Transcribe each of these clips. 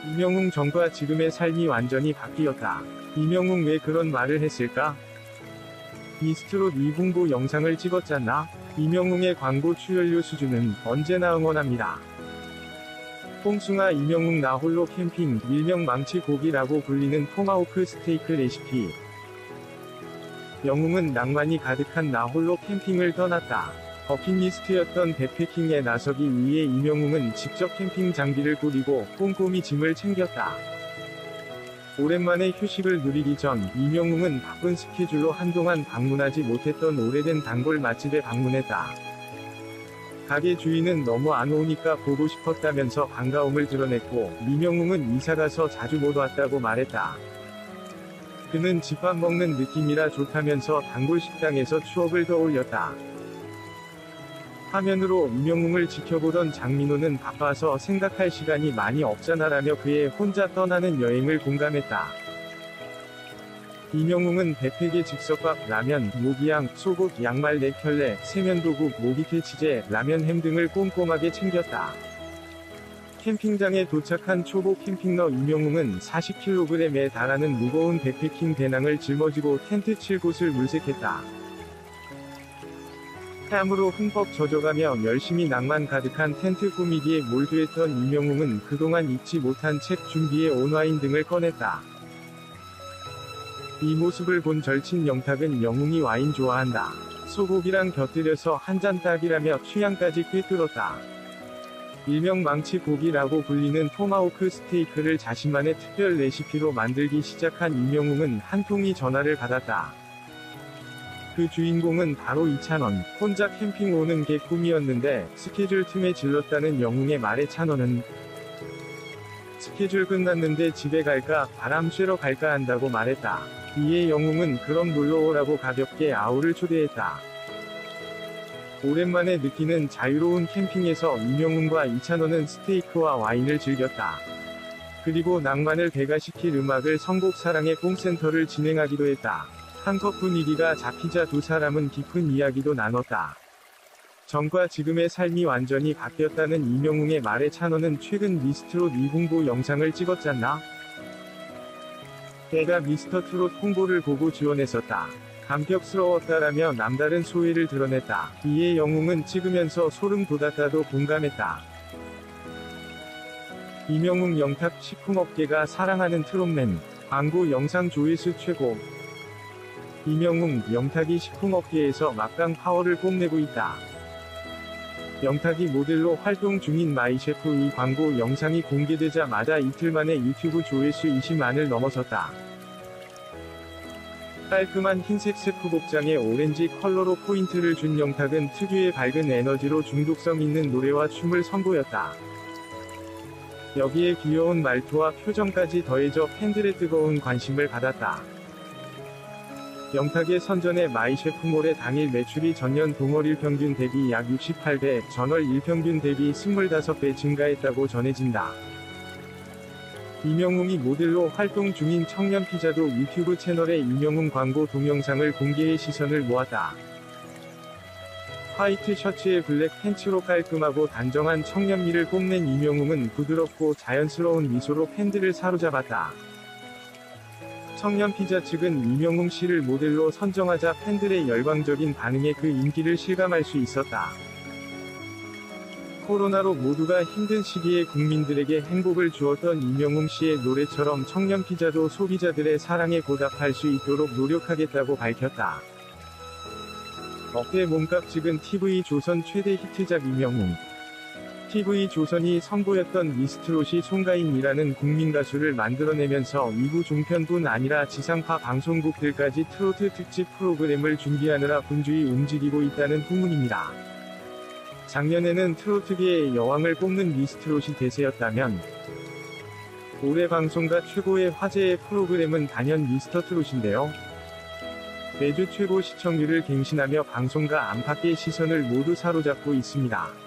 이명웅 전과 지금의 삶이 완전히 바뀌었다. 이명웅 왜 그런 말을 했을까? 미스트롯 2 홍보 영상을 찍었잖아. 이명웅의 광고 출연료 수준은 언제나 응원합니다. 뽕숭아 이명웅 나 홀로 캠핑, 일명 망치 고기라고 불리는 토마호크 스테이크 레시피. 영웅은 낭만이 가득한 나 홀로 캠핑을 떠났다. 버킷리스트였던 백패킹에 나서기 위해 이명웅은 직접 캠핑 장비를 꾸리고 꼼꼼히 짐을 챙겼다. 오랜만에 휴식을 누리기 전 이명웅은 바쁜 스케줄로 한동안 방문하지 못했던 오래된 단골 맛집에 방문했다. 가게 주인은 너무 안 오니까 보고 싶었다면서 반가움을 드러냈고, 이명웅은 이사가서 자주 못 왔다고 말했다. 그는 집밥 먹는 느낌이라 좋다면서 단골 식당에서 추억을 떠올렸다. 화면으로 이명웅을 지켜보던 장민호는 바빠서 생각할 시간이 많이 없잖아라며 그의 혼자 떠나는 여행을 공감했다. 이명웅은 백팩에 즉석밥, 라면, 모기향, 속옷, 양말 4켤레, 세면도구, 모기태 치제, 라면 햄 등을 꼼꼼하게 챙겼다. 캠핑장에 도착한 초보 캠핑러 이명웅은 40kg에 달하는 무거운 백패킹 배낭을 짊어지고 텐트 칠 곳을 물색했다. 땀으로 흠뻑 젖어가며 열심히 낭만 가득한 텐트 꾸미기에 몰두했던 이명웅은 그동안 읽지 못한 책 준비에 온와인 등을 꺼냈다. 이 모습을 본 절친 영탁은 영웅이 와인 좋아한다. 소고기랑 곁들여서 한 잔 딱이라며 취향까지 꿰뚫었다. 일명 망치 고기라고 불리는 토마호크 스테이크를 자신만의 특별 레시피로 만들기 시작한 이명웅은 한 통의 전화를 받았다. 그 주인공은 바로 이찬원. 혼자 캠핑 오는 게 꿈이었는데 스케줄 틈에 질렀다는 영웅의 말에 찬원은 스케줄 끝났는데 집에 갈까, 바람 쐬러 갈까 한다고 말했다. 이에 영웅은 그럼 놀러오라고 가볍게 아우를 초대했다. 오랜만에 느끼는 자유로운 캠핑에서 이명웅과 이찬원은 스테이크와 와인을 즐겼다. 그리고 낭만을 배가시킬 음악을 선곡 사랑의 뽕센터를 진행하기도 했다. 한껏 분위기가 잡히자 두 사람은 깊은 이야기도 나눴다. 전과 지금의 삶이 완전히 바뀌었다는 이명웅의 말에 찬원은 최근 미스트롯 2 홍보 영상을 찍었잖아. 내가 미스터트롯 홍보를 보고 지원했었다. 감격스러웠다라며 남다른 소회를 드러냈다. 이에 영웅은 찍으면서 소름 돋았다도 공감했다. 이명웅 영탁 식품업계가 사랑하는 트롯맨. 광고 영상 조회수 최고. 이명웅, 영탁이 식품업계에서 막강 파워를 뽐내고 있다. 영탁이 모델로 활동 중인 마이셰프 이 광고 영상이 공개되자마자 이틀 만에 유튜브 조회수 20만을 넘어섰다. 깔끔한 흰색 스프 복장에 오렌지 컬러로 포인트를 준 영탁은 특유의 밝은 에너지로 중독성 있는 노래와 춤을 선보였다. 여기에 귀여운 말투와 표정까지 더해져 팬들의 뜨거운 관심을 받았다. 영탁의 선전에 마이셰프몰의 당일 매출이 전년 동월 일평균 대비 약 68배, 전월 일평균 대비 25배 증가했다고 전해진다. 이명웅이 모델로 활동 중인 청년피자도 유튜브 채널에 이명웅 광고 동영상을 공개해 시선을 모았다. 화이트 셔츠에 블랙 팬츠로 깔끔하고 단정한 청년미를 뽐낸 이명웅은 부드럽고 자연스러운 미소로 팬들을 사로잡았다. 청년피자 측은 이명웅 씨를 모델로 선정하자 팬들의 열광적인 반응에 그 인기를 실감할 수 있었다. 코로나로 모두가 힘든 시기에 국민들에게 행복을 주었던 이명웅 씨의 노래처럼 청년피자도 소비자들의 사랑에 보답할 수 있도록 노력하겠다고 밝혔다. 어깨 몸값 찍은 TV조선 최대 히트작 이명웅. TV조선이 선보였던 미스트롯이 송가인이라는 국민가수를 만들어내면서 2부 종편뿐 아니라 지상파 방송국들까지 트로트 특집 프로그램을 준비하느라 분주히 움직이고 있다는 후문입니다. 작년에는 트로트계의 여왕을 뽑는 미스트롯이 대세였다면 올해 방송가 최고의 화제의 프로그램은 단연 미스터트롯인데요. 매주 최고 시청률을 갱신하며 방송가 안팎의 시선을 모두 사로잡고 있습니다.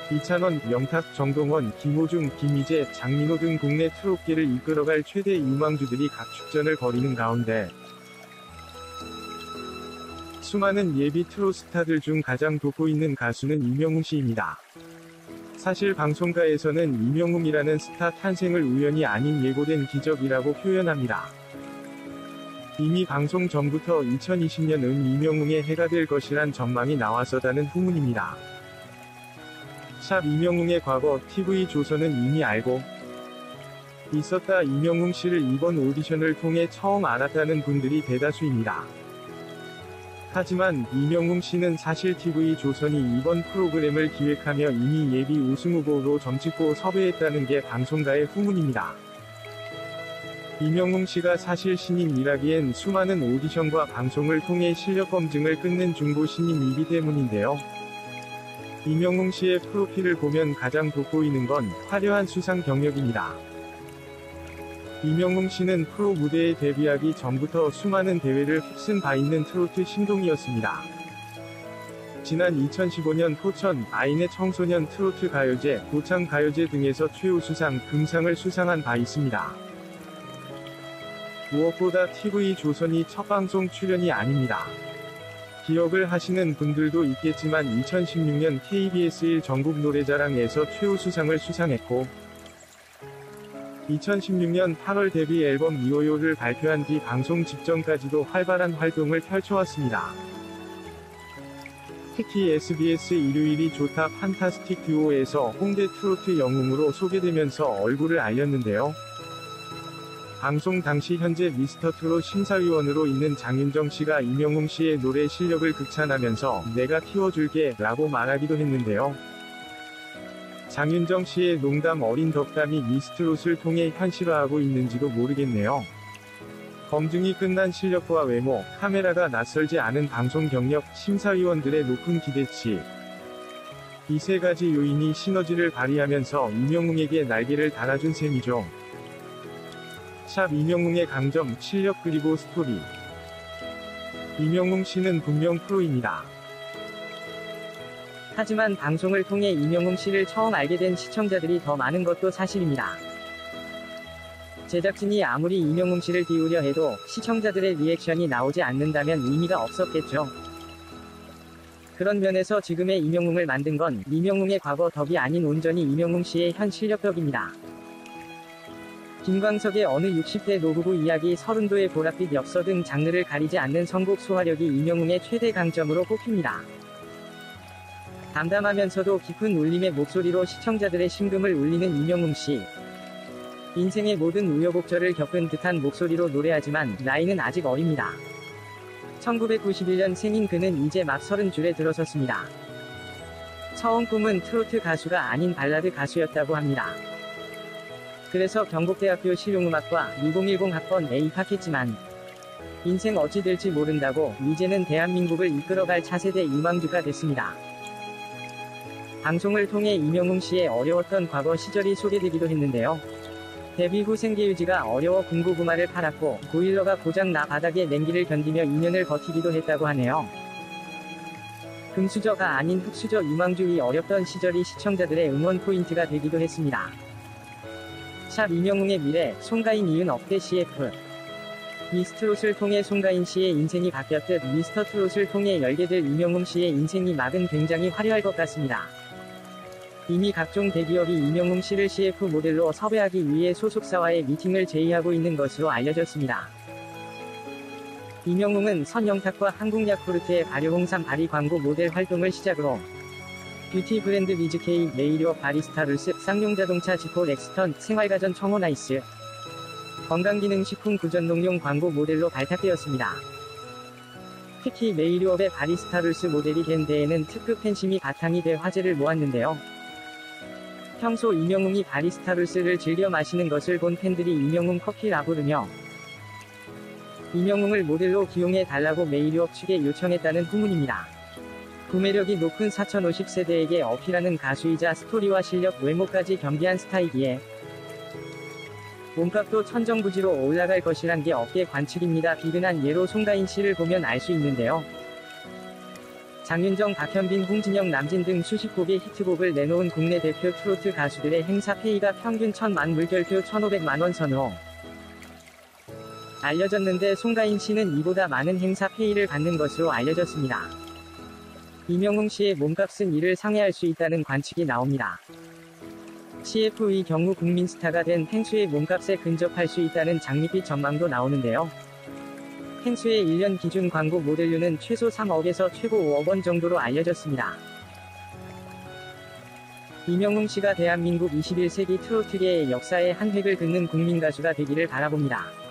이찬원, 영탁, 정동원, 김호중, 김희재, 장민호 등 국내 트롯계를 이끌어갈 최대 유망주들이 각 축전을 벌이는 가운데 수많은 예비 트로스타들 중 가장 돋보이는 가수는 임영웅 씨입니다. 사실 방송가에서는 임영웅이라는 스타 탄생을 우연이 아닌 예고된 기적이라고 표현합니다. 이미 방송 전부터 2020년은 임영웅의 해가 될 것이란 전망이 나왔었다는 후문입니다. 샵 임영웅의 과거 TV조선은 이미 알고 있었다. 임영웅 씨를 이번 오디션을 통해 처음 알았다는 분들이 대다수입니다. 하지만 임영웅 씨는 사실 TV조선이 이번 프로그램을 기획하며 이미 예비 우승 후보로 점찍고 섭외했다는 게 방송가의 후문입니다. 임영웅 씨가 사실 신인이라기엔 수많은 오디션과 방송을 통해 실력 검증을 끝낸 중고 신인이기 때문인데요. 임영웅 씨의 프로필을 보면 가장 돋보이는 건 화려한 수상 경력입니다. 임영웅 씨는 프로 무대에 데뷔하기 전부터 수많은 대회를 휩쓴 바 있는 트로트 신동이었습니다. 지난 2015년 포천 아인의 청소년 트로트 가요제, 고창 가요제 등에서 최우수상, 금상을 수상한 바 있습니다. 무엇보다 TV조선이 첫 방송 출연이 아닙니다. 기억을 하시는 분들도 있겠지만 2016년 KBS 1 전국 노래자랑에서 최우수상을 수상했고 2016년 8월 데뷔 앨범 이오요를 발표한 뒤 방송 직전까지도 활발한 활동을 펼쳐왔습니다. 특히 SBS 일요일이 좋다 판타스틱 듀오에서 홍대 트로트 영웅으로 소개되면서 얼굴을 알렸는데요. 방송 당시 현재 미스터트롯 심사위원으로 있는 장윤정 씨가 임영웅 씨의 노래 실력을 극찬하면서 내가 키워줄게 라고 말하기도 했는데요. 장윤정 씨의 농담 어린 덕담이 미스트롯을 통해 현실화하고 있는지도 모르겠네요. 검증이 끝난 실력과 외모, 카메라가 낯설지 않은 방송 경력, 심사위원들의 높은 기대치. 이 세 가지 요인이 시너지를 발휘하면서 임영웅에게 날개를 달아준 셈이죠. 샵 임영웅의 강점, 실력 그리고 스토리. 임영웅 씨는 분명 프로입니다. 하지만 방송을 통해 임영웅 씨를 처음 알게 된 시청자들이 더 많은 것도 사실입니다. 제작진이 아무리 임영웅 씨를 띄우려 해도 시청자들의 리액션이 나오지 않는다면 의미가 없었겠죠. 그런 면에서 지금의 임영웅을 만든 건 임영웅의 과거 덕이 아닌 온전히 임영웅 씨의 현 실력 덕입니다. 김광석의 어느 60대 노부부 이야기, 서른도의 보랏빛 엽서 등 장르를 가리지 않는 선곡 소화력이 임영웅의 최대 강점으로 꼽힙니다. 담담하면서도 깊은 울림의 목소리로 시청자들의 심금을 울리는 임영웅 씨. 인생의 모든 우여곡절을 겪은 듯한 목소리로 노래하지만 나이는 아직 어립니다. 1991년 생인 그는 이제 막 30줄에 들어섰습니다. 처음 꿈은 트로트 가수가 아닌 발라드 가수였다고 합니다. 그래서 경북대학교 실용음악과 2010 학번에 입학했지만 인생 어찌 될지 모른다고 이제는 대한민국을 이끌어갈 차세대 유망주가 됐습니다. 방송을 통해 임영웅 씨의 어려웠던 과거 시절이 소개되기도 했는데요. 데뷔 후 생계유지가 어려워 군고구마를 팔았고 보일러가 고장나 바닥에 냉기를 견디며 2년을 버티기도 했다고 하네요. 금수저가 아닌 흙수저 유망주이 어렵던 시절이 시청자들의 응원 포인트가 되기도 했습니다. 샵 임영웅의 미래, 송가인 이은 업대 CF. 미스트롯을 통해 송가인 씨의 인생이 바뀌었듯 미스터트롯을 통해 열게 될 임영웅 씨의 인생이 막은 굉장히 화려할 것 같습니다. 이미 각종 대기업이 임영웅 씨를 CF 모델로 섭외하기 위해 소속사와의 미팅을 제의하고 있는 것으로 알려졌습니다. 임영웅은 선영탁과 한국야쿠르트의 발효홍삼 발효 광고 모델 활동을 시작으로 뷰티 브랜드 위즈케이, 메이리업 바리스타룰스, 쌍용자동차 지포 렉스턴, 생활가전 청호나이스, 건강기능식품 구전농용 광고 모델로 발탁되었습니다. 특히 메이리업의 바리스타룰스 모델이 된 데에는 특급 팬심이 바탕이 돼 화제를 모았는데요. 평소 임영웅이 바리스타룰스를 즐겨 마시는 것을 본 팬들이 임영웅 커피라 부르며 임영웅을 모델로 기용해 달라고 메이리업 측에 요청했다는 후문입니다. 구매력이 높은 4050세대에게 어필하는 가수이자 스토리와 실력, 외모까지 겸비한 스타이기에 몸값도 천정부지로 올라갈 것이란 게 업계 관측입니다. 비근한 예로 송가인 씨를 보면 알 수 있는데요. 장윤정, 박현빈, 홍진영, 남진 등 수십 곡의 히트곡을 내놓은 국내 대표 트로트 가수들의 행사 페이가 평균 1000만, 물결표 1500만원 선호. 알려졌는데 송가인 씨는 이보다 많은 행사 페이를 받는 것으로 알려졌습니다. 이명웅 씨의 몸값은 이를 상회할 수 있다는 관측이 나옵니다. CF의 경우 국민 스타가 된 펭수의 몸값에 근접할 수 있다는 장밋빛 전망도 나오는데요. 펭수의 1년 기준 광고 모델료는 최소 3억에서 최고 5억 원 정도로 알려졌습니다. 이명웅 씨가 대한민국 21세기 트로트계의 역사의 한 획을 긋는 국민 가수가 되기를 바라봅니다.